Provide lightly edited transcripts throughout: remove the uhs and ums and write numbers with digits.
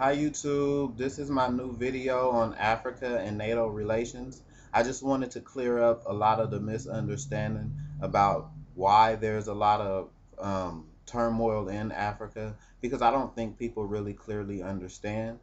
Hi YouTube, this is my new video on Africa and NATO relations. I just wanted to clear up a lot of the misunderstanding about why there's a lot of turmoil in Africa because I don't think people really clearly understand.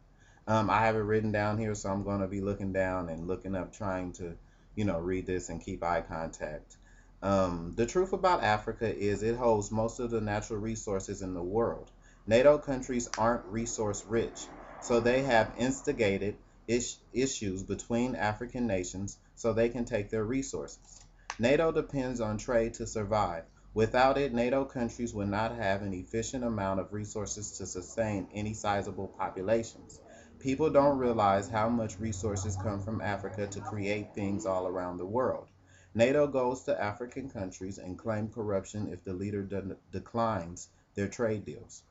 I have it written down here, so I'm going to be looking down and looking up, trying to, read this and keep eye contact. The truth about Africa is it holds most of the natural resources in the world. NATO countries aren't resource rich, so they have instigated issues between African nations so they can take their resources. NATO depends on trade to survive. Without it, NATO countries would not have an efficient amount of resources to sustain any sizable populations. People don't realize how much resources come from Africa to create things all around the world. NATO goes to African countries and claim corruption if the leader declines their trade deals,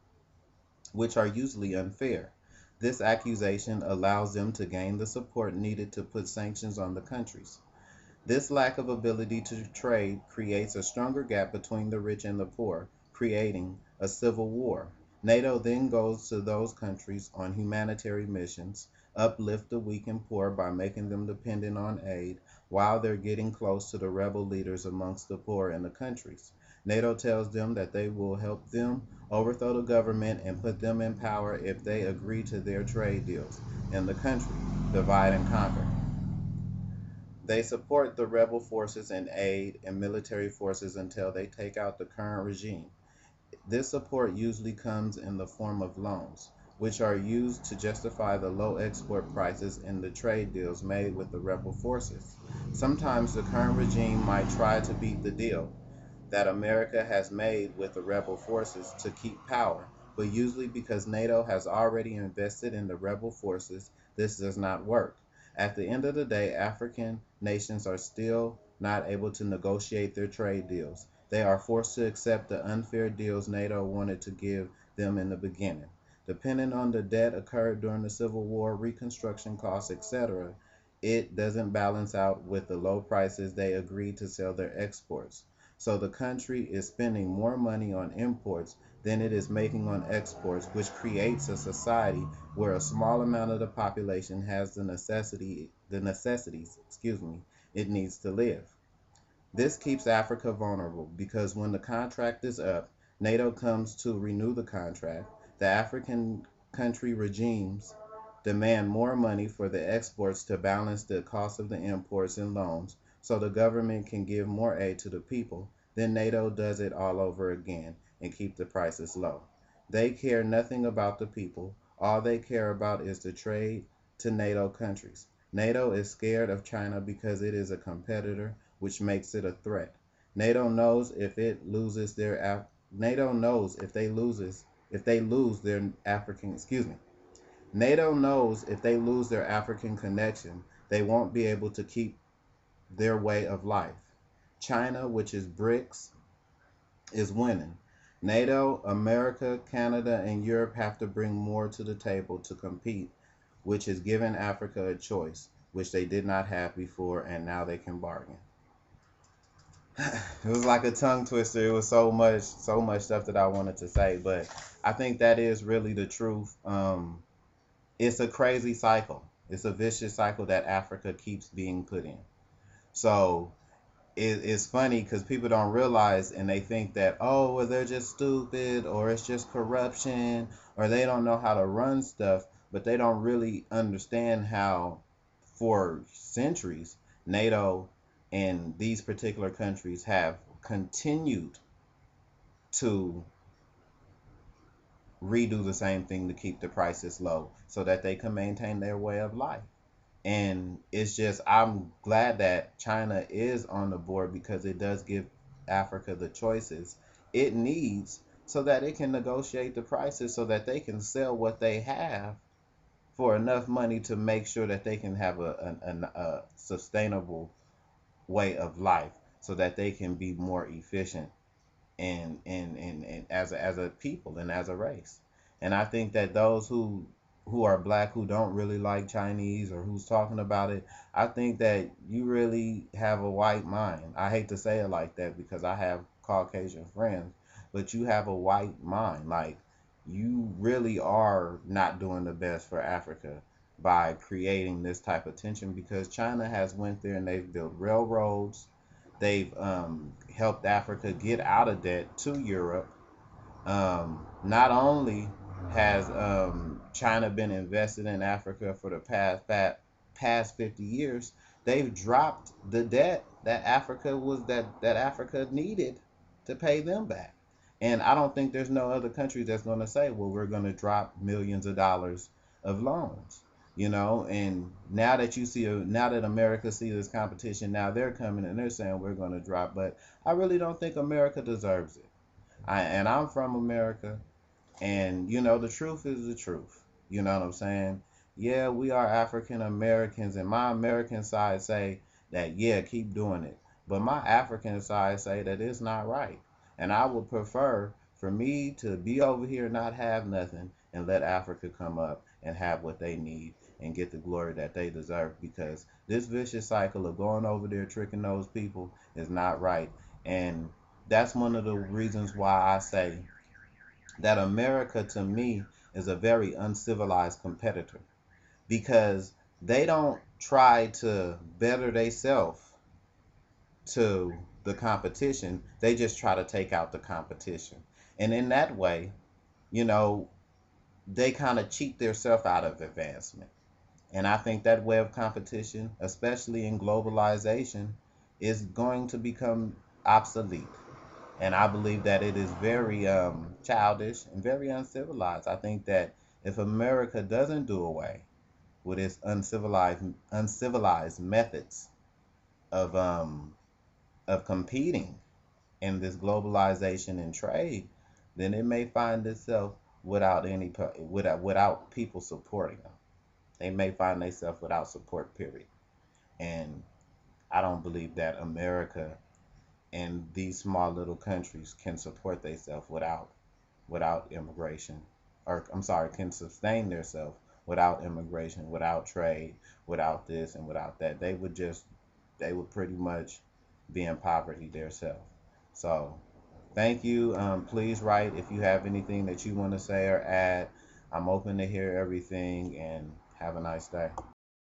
which are usually unfair. This accusation allows them to gain the support needed to put sanctions on the countries. This lack of ability to trade creates a stronger gap between the rich and the poor, creating a civil war. NATO then goes to those countries on humanitarian missions, uplift the weak and poor by making them dependent on aid, while they're getting close to the rebel leaders amongst the poor in the countries. NATO tells them that they will help them overthrow the government and put them in power if they agree to their trade deals in the country, divide and conquer. They support the rebel forces and aid and military forces until they take out the current regime. This support usually comes in the form of loans, which are used to justify the low export prices in the trade deals made with the rebel forces. Sometimes the current regime might try to beat the deal that America has made with the rebel forces to keep power, but usually because NATO has already invested in the rebel forces, this does not work. At the end of the day, African nations are still not able to negotiate their trade deals. They are forced to accept the unfair deals NATO wanted to give them in the beginning. Depending on the debt occurred during the Civil War, reconstruction costs, etc., it doesn't balance out with the low prices they agreed to sell their exports. So the country is spending more money on imports than it is making on exports, which creates a society where a small amount of the population has the necessities, it needs to live. This keeps Africa vulnerable because when the contract is up, NATO comes to renew the contract. The African country regimes demand more money for the exports to balance the cost of the imports and loans so the government can give more aid to the people. Then NATO does it all over again and keep the prices low. They care nothing about the people. All they care about is the trade to NATO countries. NATO is scared of China because it is a competitor, which makes it a threat. NATO knows if it loses their NATO knows if they lose their African NATO knows if they lose their African connection, they won't be able to keep their way of life. China, which is BRICS, is winning. NATO, America, Canada, and Europe have to bring more to the table to compete, which is giving Africa a choice, which they did not have before, and now they can bargain. It was like a tongue twister. It was so much stuff that I wanted to say, but I think that is really the truth. It's a crazy cycle. It's a vicious cycle that Africa keeps being put in. So it's funny because people don't realize and they think that, oh, well, they're just stupid or it's just corruption or they don't know how to run stuff, but they don't really understand how for centuries NATO and these particular countries have continued to redo the same thing to keep the prices low so that they can maintain their way of life. And it's just, I'm glad that China is on the board because it does give Africa the choices it needs so that it can negotiate the prices so that they can sell what they have for enough money to make sure that they can have a sustainable way of life so that they can be more efficient and as a people and as a race. And I think that those who are black who don't really like Chinese or who's talking about it, I think that you really have a white mind. I hate to say it like that because I have Caucasian friends, but you have a white mind. Like you really are not doing the best for Africa by creating this type of tension, because China has went there and they've built railroads. They've helped Africa get out of debt to Europe. Not only has China been invested in Africa for the past 50 years, they've dropped the debt that Africa needed to pay them back. And I don't think there's no other country that's going to say, well, we're going to drop millions of dollars of loans. And now that America see this competition, now they're coming and they're saying we're going to drop. But I really don't think America deserves it. I'm from America, and the truth is the truth. You know what I'm saying? Yeah, we are African Americans, and my American side say that, yeah, keep doing it. But my African side say that it's not right. And I would prefer for me to be over here and not have nothing, and let Africa come up and have what they need and get the glory that they deserve, because this vicious cycle of going over there tricking those people is not right. And that's one of the reasons why I say that America, to me, is a very uncivilized competitor, because they don't try to better themselves to the competition. They just try to take out the competition. And in that way, you know, they kind of cheat themselves out of advancement. And I think that way of competition, especially in globalization, is going to become obsolete. And I believe that it is very childish and very uncivilized. I think that if America doesn't do away with its uncivilized methods of competing in this globalization and trade, then it may find itself without people supporting them. They may find themselves without support. Period. And I don't believe that America and these small little countries can support themselves without immigration, or I'm sorry, can sustain themselves without immigration, without trade, without this and without that. They would pretty much be in poverty themselves. So thank you. Please write if you have anything that you want to say or add. I'm open to hear everything, and have a nice day.